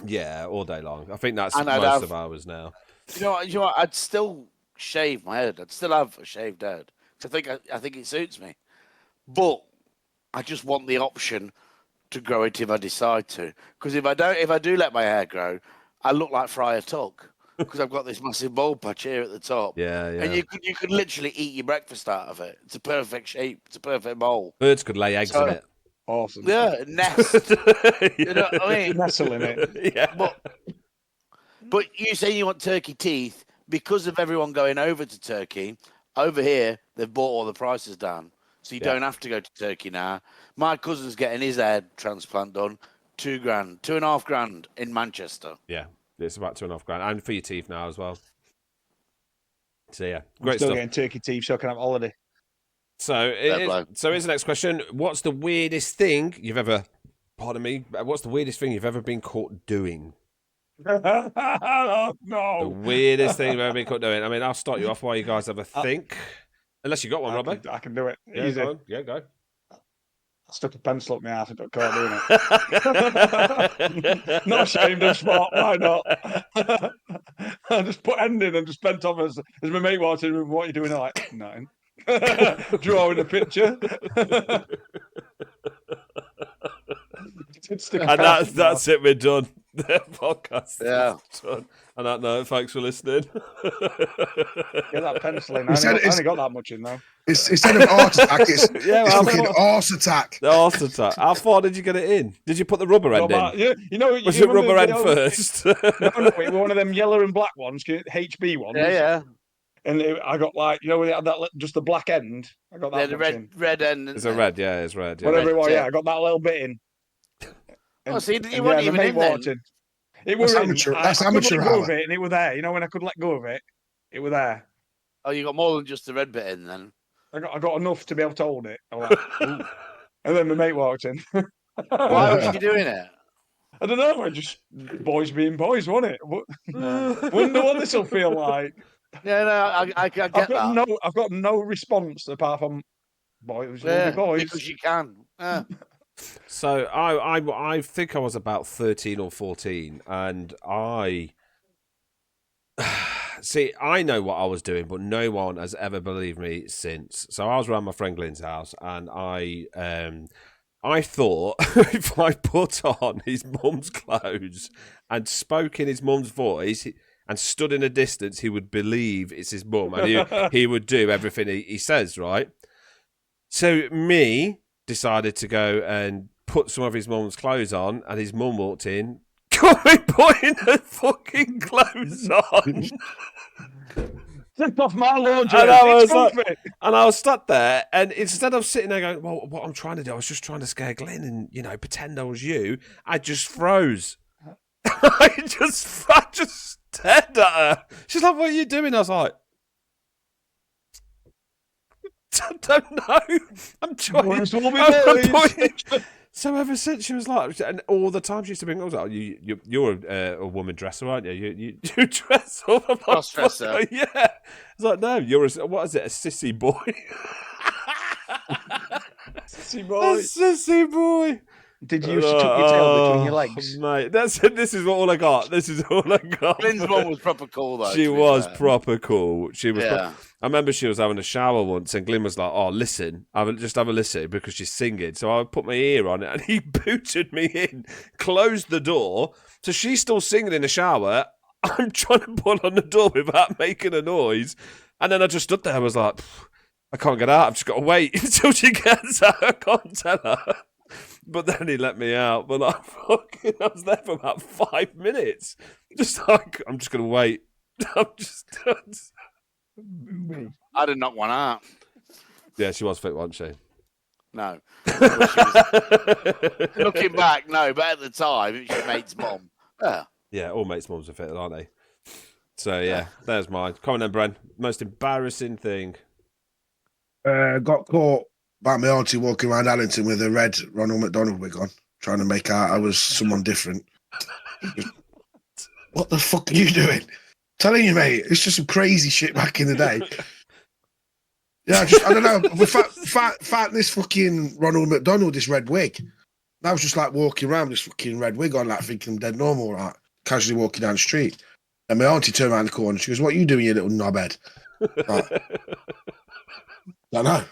Yeah, all day long. I think that's And most of ours now. You know what? I'd still shave my head. I'd still have a shaved head. 'Cause I think it suits me. But I just want the option to grow it if I decide to. Because if I do let my hair grow, I look like Friar Tuck. Because I've got this massive bald patch here at the top. Yeah. And you could literally eat your breakfast out of it. It's a perfect shape. It's a perfect bowl. Birds could lay eggs in it. Awesome. Yeah, nest. You know what I mean? Nestle in it. Yeah. But you say you want turkey teeth because of everyone going over to Turkey. Over here, they've brought all the prices down, so you don't have to go to Turkey now. My cousin's getting his head transplant done, $2,000, $2,500 in Manchester. Yeah, it's about $2,500, and for your teeth now as well. So yeah, I'm great still stuff. getting turkey teeth, so I can have a holiday. So here's the next question: what's the weirdest thing you've ever Pardon me. What's the weirdest thing you've ever been caught doing? Oh, The no. weirdest thing you've ever been caught doing. I mean, I'll start you off while you guys have a think. Unless you got one, Robbo. I can do it. Yeah, Easy. go on. Yeah, go. I stuck a pencil up my ass and got caught doing it. Not ashamed of sport. Why not? I just put end in and just bent off as my mate walked in. What are you doing? I'm like, nothing. Drawing a picture. And that's it. We're done. The podcast is done. On that note, thanks for listening. Get that pencil in. I only got that much in though. Instead of heart attack, it's fucking arse attack. The arse attack. How far did you get it in? Did you put the rubber end in? You know, was it rubber end first? No, it was one of them yellow and black ones, HB ones. Yeah. And I got like, when it had that just the black end. I got that. The red end. It's a red. Yeah, it's red. Yeah. Whatever it was. Yeah, I got that little bit in. See, you weren't even in then. It was amateur. That's amateur. And it was there. When I could let go of it, it was there. Oh, you got more than just the red bit in then. I got enough to be able to hold it. I was like, ooh. And then my mate walked in. Why was you doing it? I don't know. Just boys being boys, wasn't it? Wonder what this will feel like. Yeah, no, I get that. I've got no response apart from boys. Boys. Because you can. Yeah. So I think I was about 13 or 14, and see, I know what I was doing, but no one has ever believed me since. So I was around my friend Glenn's house, and I thought if I put on his mum's clothes and spoke in his mum's voice and stood in a distance, he would believe it's his mum, and he would do everything he says, right? So me decided to go and put some of his mum's clothes on, and his mum walked in, got me putting her fucking clothes on. Take off my laundry. And I was stuck there, and instead of sitting there going, well, what I'm trying to do, I was just trying to scare Glenn and, pretend I was you, I just froze. I just stared at her. She's like, what are you doing? I was like, I don't know. I'm trying. So ever since she was like, and all the time she used to bring, I was like, you're a woman dresser, aren't you? You dress up. Cross dresser. Yeah. I was like, no, you're what is it? A sissy boy. Sissy boy. A sissy boy. Did you tuck your tail between your legs? Mate, that's it. This is all I got. Glenn's mum was proper cool, though. She was proper cool. She was. Yeah. I remember she was having a shower once, and Glyn was like, "Oh, listen, just have a listen because she's singing." So I put my ear on it, and he booted me in, closed the door. So she's still singing in the shower. I'm trying to pull on the door without making a noise, and then I just stood there. I was like, "I can't get out. I've just got to wait until she gets out. I can't tell her." But then he let me out. But I was there for about 5 minutes. Just like, I'm just going to wait. I did knock one out. Yeah, she was fit, wasn't she? No. Looking back, no. But at the time, it was your mate's mum. Yeah. Yeah, all mates' mums are fit, aren't they? So, yeah, there's mine. Come on then, Bren. Most embarrassing thing. Got caught by my auntie walking around Allington with a red Ronald McDonald wig on, trying to make out I was someone different. What the fuck are you doing? Telling you, mate, it's just some crazy shit back in the day. Yeah, I don't know. We found this fucking Ronald McDonald, this red wig. And I was just like walking around with this fucking red wig on, like thinking dead normal, right? Casually walking down the street. And my auntie turned around the corner. She goes, "What are you doing, you little knobhead?" Like, don't know.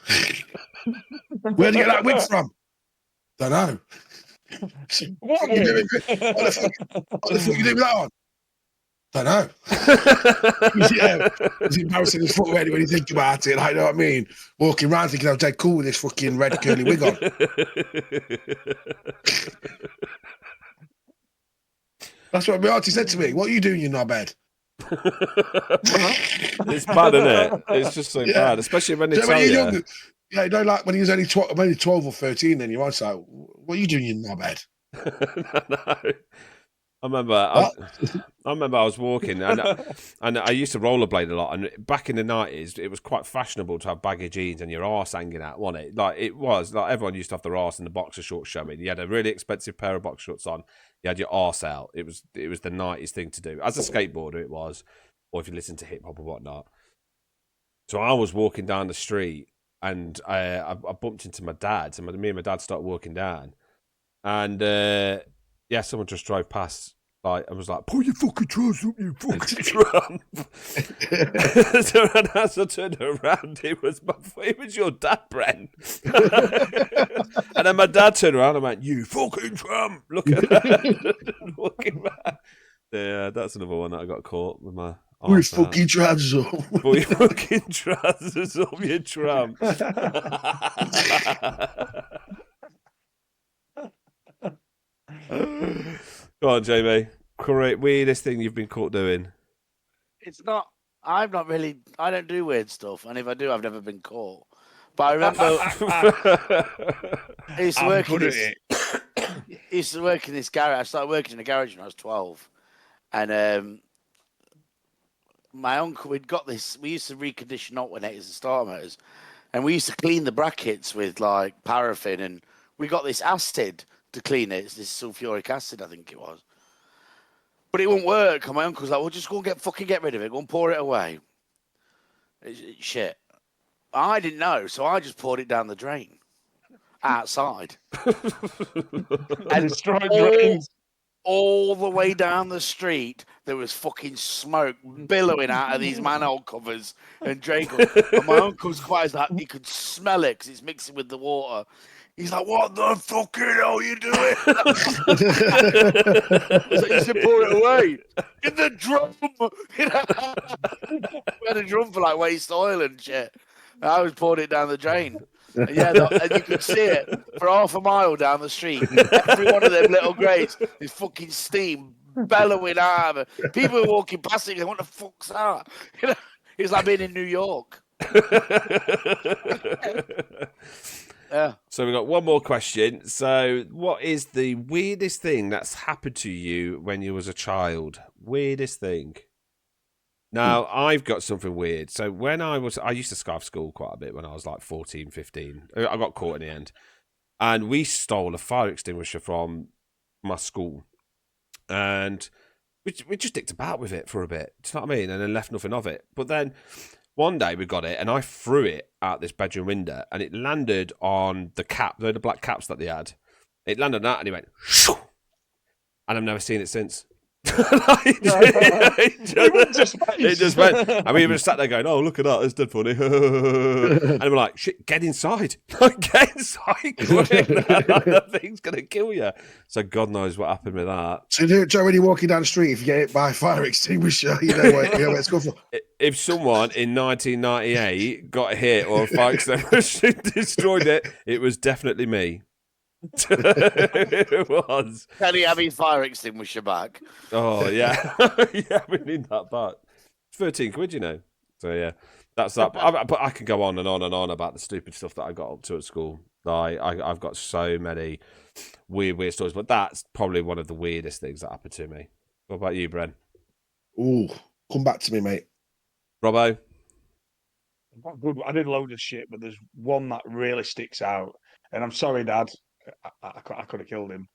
Where'd you get that wig from? Don't know. What are you doing? What the fuck are you doing with that on? Don't know. Yeah, it's embarrassing as fuck already when you think about it. Like, you know what I mean? Walking around thinking I was dead cool with this fucking red curly wig on. That's what my auntie said to me. "What are you doing, you knobhead?" It's bad, isn't it? It's just so bad, especially when they tell you. Younger, yeah, like when he was only 12 or 13, then your aunt's like, "What are you doing, you knobhead?" No. I remember I was walking and I used to rollerblade a lot. And back in the 90s, it was quite fashionable to have baggy jeans and your arse hanging out, wasn't it? Like it was like everyone used to have their arse and the boxer shorts showing. You had a really expensive pair of boxer shorts on. You had your arse out. It was the 90s thing to do. As a skateboarder, it was, or if you listen to hip hop or whatnot. So I was walking down the street and I bumped into my dad. So me and my dad started walking down, and someone just drove past. Like, I was like, pull your fucking trousers up, you fucking tramp. So as I turned around, it was your dad, Brent. And then my dad turned around and went, you fucking tramp. Look at that. Walking back. Yeah, that's another one that I got caught with my pull your fucking trousers up. Pull your fucking trousers up, you tramp. Go on, Jamie. Correct. Weirdest thing you've been caught doing? It's not. I don't do weird stuff, and if I do, I've never been caught. But I remember I used to work in this garage. I started working in a garage when I was 12, and my uncle, we'd got this. We used to recondition alternators and starter motors, and we used to clean the brackets with like paraffin, and we got this acid to clean it. It's this sulfuric acid, I think it was. But it wouldn't work. And my uncle's like, well, just go and get rid of it. Go and pour it away. It's shit. I didn't know, so I just poured it down the drain outside. And destroyed drains. All the way down the street, there was fucking smoke billowing out of these manhole covers and drain covers. And my uncle's quite like, he could smell it because it's mixing with the water. He's like, what the fucking hell are you doing? So you should pour it away. In the drum. We had a drum for like waste oil and shit. And I was pouring it down the drain. And and you could see it for half a mile down the street. Every one of them little grates, this fucking steam bellowing out of it. People were walking past it going, what the fuck's that? It's like being in New York. Yeah. So we got one more question. So, what is the weirdest thing that's happened to you when you was a child? Weirdest thing. Now, I've got something weird. So when I used to scarf school quite a bit when I was like 14, 15. I got caught in the end. And we stole a fire extinguisher from my school. And we just dicked about with it for a bit. Do you know what I mean? And then left nothing of it. But then one day we got it and I threw it out this bedroom window and it landed on the cap, the black caps that they had. It landed on that and it went, shoo! And I've never seen it since. It just went. And we were sat there going, "Oh, look at that! It's dead funny." And we're like, "Shit, get inside! Get inside! Quick! That thing's gonna kill you." So God knows what happened with that. So, Joe, when you're walking down the street, if you get hit by a fire extinguisher, you know where it's going for. If someone in 1998 got hit or a fire extinguisher destroyed it, it was definitely me. It was. Can he have his fire extinguisher back? Oh yeah, yeah, we need that back. It's 13 quid, you know. So yeah, that's that. But I can go on and on and on about the stupid stuff that I got up to at school. I've got so many weird stories, but that's probably one of the weirdest things that happened to me. What about you, Bren? Ooh, come back to me, mate. Robbo? I did loads of shit, but there's one that really sticks out. And I'm sorry, Dad. I could have killed him.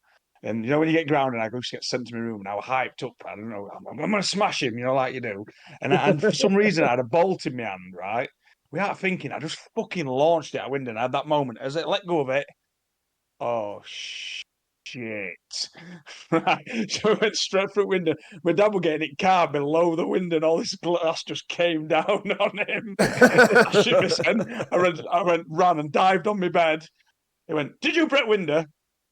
And you know when you get grounded, I just get sent to my room and I was hyped up. I don't know, I'm going to smash him, you know, like you do. And for some reason, I had a bolt in my hand, right? Without thinking, I just fucking launched it out a window. And I had that moment as I let go of it. Oh shit! Right, so I went straight through the window. My dad was getting it car below the window, and all this glass just came down on him. I shit myself. I ran and dived on my bed. He went, "Did you break window?"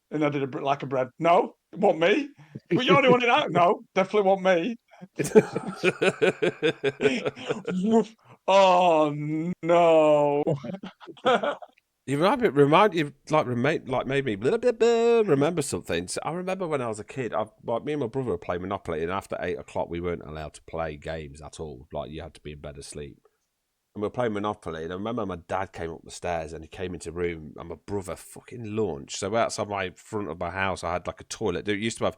And I did like a bread. No, it wasn't me. But you only wanted out. No, definitely wasn't me. Oh no! You made me remember something. So I remember when I was a kid, me and my brother were playing Monopoly, and after 8 o'clock, we weren't allowed to play games at all. Like you had to be in bed asleep. And we were playing Monopoly, and I remember my dad came up the stairs and he came into the room, and my brother fucking launched. So outside my front of my house, I had like a toilet. It used to have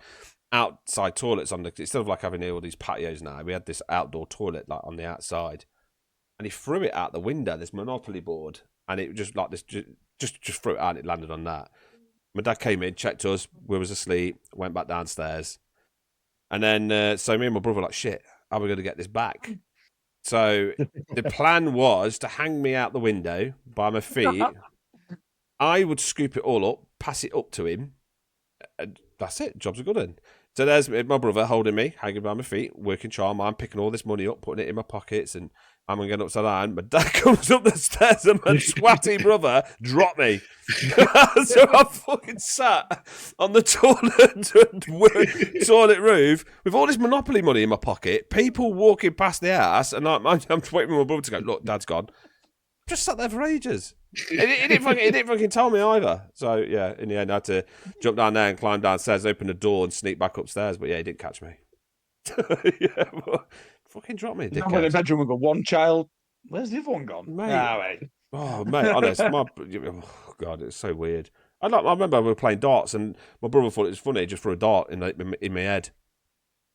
outside toilets on the instead of like having all these patios now, we had this outdoor toilet like on the outside, and he threw it out the window. This Monopoly board, and it just like this just threw it out. And it landed on that. My dad came in, checked us. We was asleep. Went back downstairs, and then so me and my brother were like, shit, how are we going to get this back? So the plan was to hang me out the window by my feet. I would scoop it all up, pass it up to him, and that's it. Job's a good one. So there's my brother holding me, hanging by my feet, working charm. I'm picking all this money up, putting it in my pockets, and I'm going upside down. My dad comes up the stairs, and my swatty brother dropped me. So I fucking sat on the toilet roof with all this Monopoly money in my pocket, people walking past the house, and I'm waiting for my brother to go, look, Dad's gone. Just sat there for ages. He didn't fucking tell me either. So, yeah, in the end, I had to jump down there and climb downstairs, open the door and sneak back upstairs. But, yeah, he didn't catch me. Yeah, well, fucking dropped me, dickhead. In the bedroom, we've got one child. Where's the other one gone? Mate. Wait. Oh, mate, honest. Oh, God, it's so weird. I remember we were playing darts and my brother thought it was funny, just threw a dart in my head.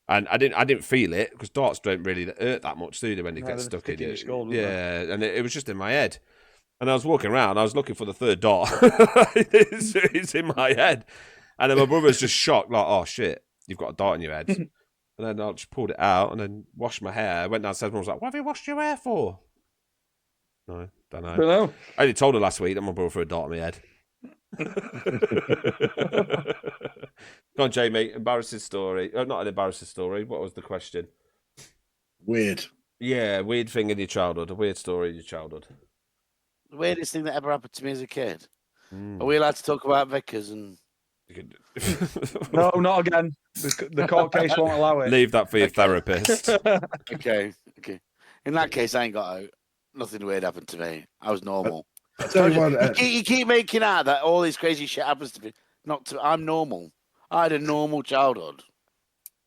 And I didn't feel it because darts don't really hurt that much, do they, when they get stuck in your skull? Yeah, and it was just in my head. And I was walking around, I was looking for the third dart. It's in my head. And then my brother's just shocked, like, oh shit, you've got a dart in your head. And then I just pulled it out and then washed my hair. I went downstairs and was like, what have you washed your hair for? No, don't know. I only told her last week that my brother threw a dart in my head. Go on, Jamie. Embarrassing story. Oh, not an embarrassing story. What was the question? Weird. Yeah, weird thing in your childhood. A weird story in your childhood. The weirdest thing that ever happened to me as a kid. Are we allowed to talk about Vickers and? No, not again. The court case won't allow it. Leave that for your therapist. Okay. In that case, I ain't got out. Nothing weird happened to me. I was normal. You keep making out that all this crazy shit happens to me. I'm normal. I had a normal childhood.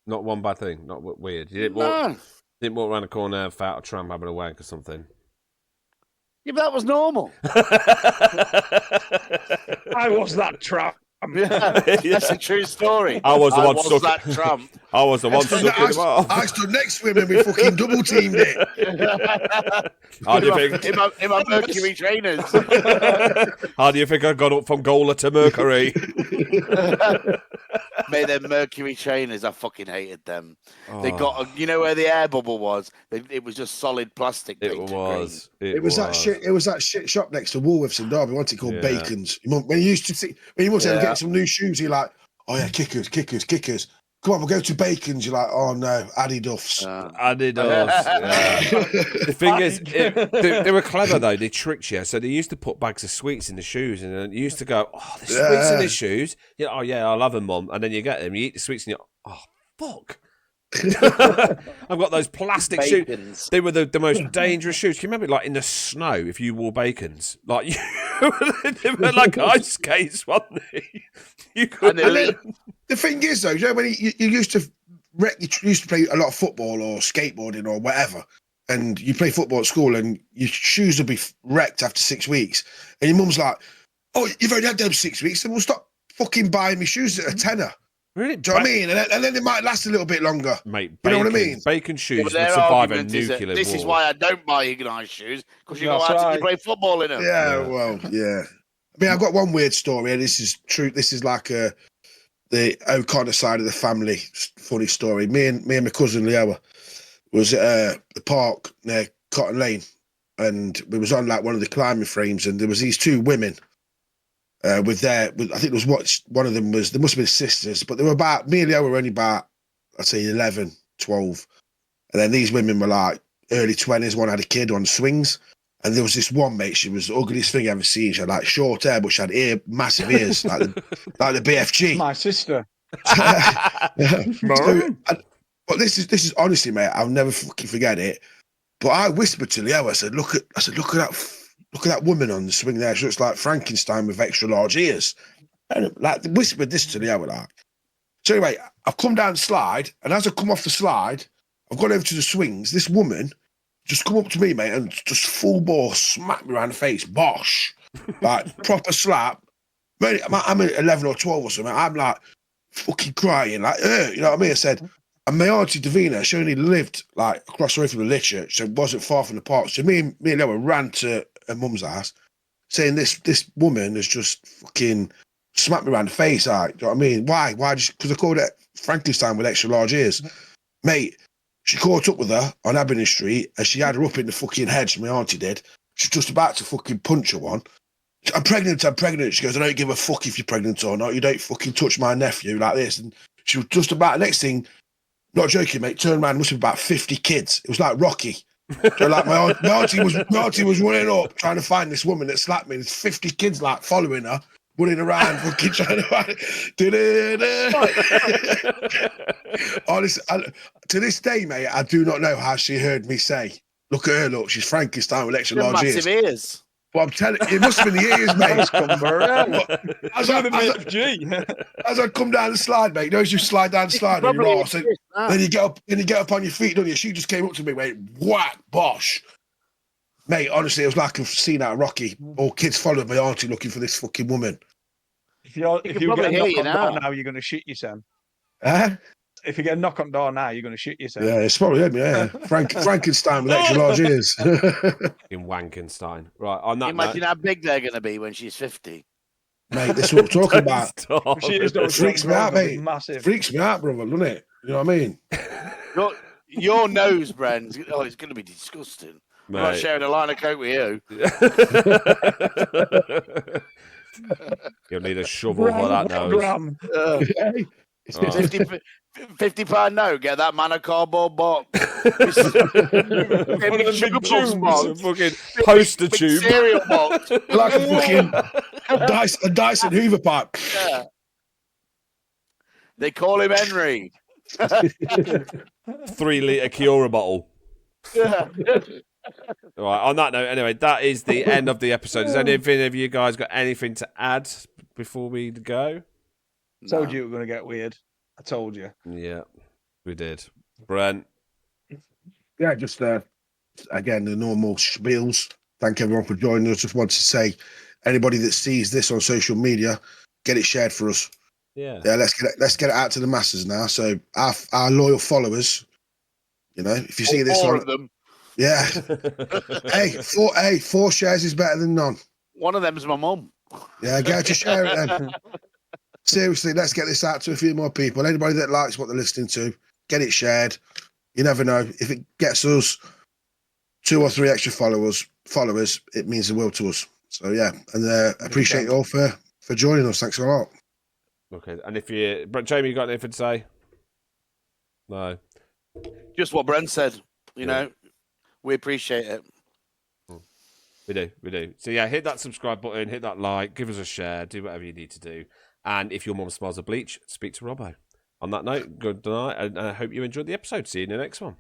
Not one bad thing. Not weird. You didn't walk around the corner, fat a tramp having a wank or something. Yeah, but that was normal. I was that tramp. Yeah, that's a true story. I was the one sucking that tramp. I was the one sucking him off. I stood next to him and we fucking double teamed it. How do you think? In my Mercury trainers. How do you think I got up from Gola to Mercury? Mate, them Mercury trainers, I fucking hated them. They got, you know where the air bubble was? It was just solid plastic. It was that shit. It was that shit shop next to Woolworths in Derby. What's it called? Bacon's. When you used to see, when you must have get some new shoes, you're like, oh yeah, kickers. Come on, we'll go to Bacon's. You're like, oh no, Adidas. Adidas. Yeah. The thing is, they were clever though. They tricked you. So they used to put bags of sweets in the shoes, and then you used to go, oh, there's sweets in the shoes. Yeah, oh yeah, I'll have them, Mum. And then you get them, you eat the sweets, and you're, oh fuck. I've got those plastic shoes. They were the most dangerous shoes. Can you remember, like in the snow, if you wore Bacons, like they were like ice skates, weren't they? You couldn't. The thing is, though, you know, when you used to play a lot of football or skateboarding or whatever, and you play football at school, and your shoes would be wrecked after 6 weeks, and your mum's like, "Oh, you've only had them 6 weeks, then we'll stop fucking buying me shoes at a tenner." Really? Do you know what I mean? And then it might last a little bit longer. Mate, you know what I mean? Bacon shoes would survive a nuclear war. This is why I don't buy Ignite shoes, because you go out and you play football in them. Yeah, well, yeah. I mean, I've got one weird story, and this is true. This is like the O'Connor side of the family funny story. Me and my cousin Leoa was at the park near Cotton Lane, and we was on like one of the climbing frames, and there was these two women I think it was one of them was, there must have been sisters, but they were about, me and Leo were only about, I'd say 11, 12. And then these women were like early 20s. One had a kid on swings. And there was this one, mate, she was the ugliest thing I've ever seen. She had like short hair, but she had massive ears, like the BFG. My sister. But this is honestly, mate, I'll never fucking forget it. But I whispered to Leo, I said, look at that woman on the swing there. She looks like Frankenstein with extra large ears. And like whispered this to Leo, like. So anyway, I've come down the slide, and as I come off the slide, I've gone over to the swings. This woman just come up to me, mate, and just full bore smacked me around the face. Bosh. Like, proper slap. Mate, I'm 11 or 12 or something. I'm like, fucking crying, like, you know what I mean? I said, and my auntie Davina, she only lived like across the way from the lit church, so it wasn't far from the park. So me and Noah ran to her mum's house, saying this woman has just fucking smacked me around the face. Like, do you know what I mean? Why? Because I called it Frankenstein with extra large ears, mate. She caught up with her on Abbey Street, and she had her up in the fucking head. My auntie did. She's just about to fucking punch her one. I'm pregnant. She goes, I don't give a fuck if you're pregnant or not. You don't fucking touch my nephew like this. And she was just about, next thing, not joking, mate, turned around, must have been about 50 kids. It was like Rocky. So like my auntie was running up trying to find this woman that slapped me. There's 50 kids like following her, running around, fucking trying to find Honestly, to this day, mate, I do not know how she heard me say, look at her, look, she's Frankenstein with extra large ears. Massive ears. Well, I'm telling you, it must have been the ears, mate. As I come down the slide, mate, you know, as you slide down the slide on your arse, then you get up on your feet, don't you? She just came up to me, mate, whack, bosh. Mate, honestly, it was like a scene out of Rocky. All kids followed my auntie looking for this fucking woman. If you get a knock on door now, you're going to shit yourself. If you get a knock on door now, you're going to shit yourself. Yeah, it's probably him, yeah. Frankenstein with extra large ears. In Wankenstein. Right, on that Imagine how big they're going to be when she's 50. Mate, this is what I'm talking about. It freaks me out, mate. Massive. Freaks me out, brother, doesn't it? You know what I mean? Your nose, Brent, it's going to be disgusting. Mate. I'm not sharing a line of coke with you. You'll need a shovel for that nose. 50 pound note, get that man a cardboard box. Fucking poster tube. Cereal box. Like a fucking Dyson Hoover pipe. Yeah. They call him Henry. 3-litre Cura bottle. Yeah. All right, on that note, anyway, that is the end of the episode. Has anything of you guys got anything to add before we go? Told you it was going to get weird. I told you. Yeah, we did. Brent? Yeah, just again, the normal spiels. Thank everyone for joining us. Just want to say, anybody that sees this on social media, get it shared for us. Yeah. Let's get it out to the masses now. So our loyal followers, you know, if you see this, all of them. Yeah. hey, 4 shares is better than none. One of them's my mum. Yeah, get to share it then. Seriously, let's get this out to a few more people. Anybody that likes what they're listening to, get it shared. You never know. If it gets us 2 or 3 extra followers, it means the world to us. So yeah, and appreciate you all for joining us. Thanks a lot. Okay, and if Jamie, you got anything to say? No. Just what Brent said. You know, we appreciate it. We do. So yeah, hit that subscribe button, hit that like, give us a share, do whatever you need to do. And if your mum smells of bleach, speak to Robbo. On that note, good night, and I hope you enjoyed the episode. See you in the next one.